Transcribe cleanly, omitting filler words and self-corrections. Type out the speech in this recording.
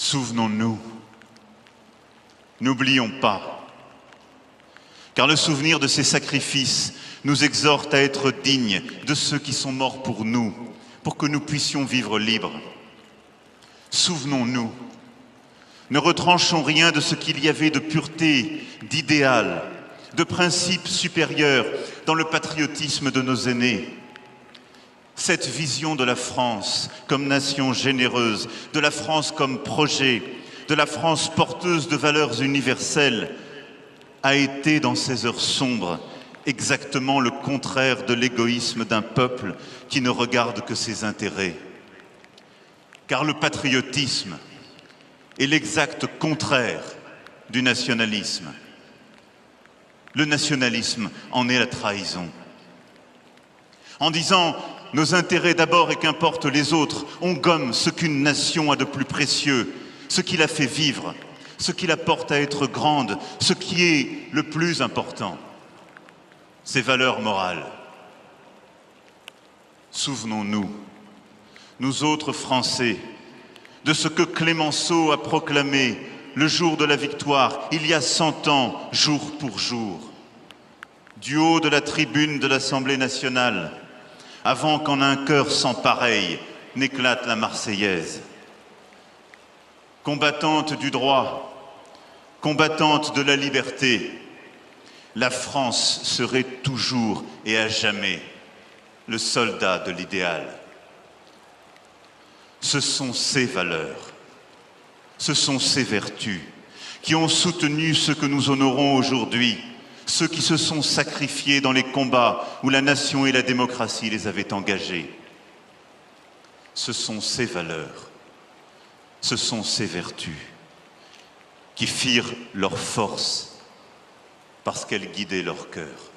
Souvenons-nous, n'oublions pas, car le souvenir de ces sacrifices nous exhorte à être dignes de ceux qui sont morts pour nous, pour que nous puissions vivre libres. Souvenons-nous, ne retranchons rien de ce qu'il y avait de pureté, d'idéal, de principes supérieurs dans le patriotisme de nos aînés. Cette vision de la France comme nation généreuse, de la France comme projet, de la France porteuse de valeurs universelles, a été dans ces heures sombres exactement le contraire de l'égoïsme d'un peuple qui ne regarde que ses intérêts. Car le patriotisme est l'exact contraire du nationalisme. Le nationalisme en est la trahison. En disant « nos intérêts d'abord et qu'importe les autres », on gomme ce qu'une nation a de plus précieux, ce qui la fait vivre, ce qui la porte à être grande, ce qui est le plus important, ses valeurs morales. Souvenons-nous, nous autres Français, de ce que Clémenceau a proclamé le jour de la victoire, il y a 100 ans, jour pour jour, du haut de la tribune de l'Assemblée nationale, avant qu'en un cœur sans pareil n'éclate la Marseillaise. Combattante du droit, combattante de la liberté, la France serait toujours et à jamais le soldat de l'idéal. Ce sont ces valeurs, ce sont ces vertus qui ont soutenu ceux que nous honorons aujourd'hui, ceux qui se sont sacrifiés dans les combats où la nation et la démocratie les avaient engagés. Ce sont ces valeurs, ce sont ces vertus qui firent leur force parce qu'elles guidaient leur cœur.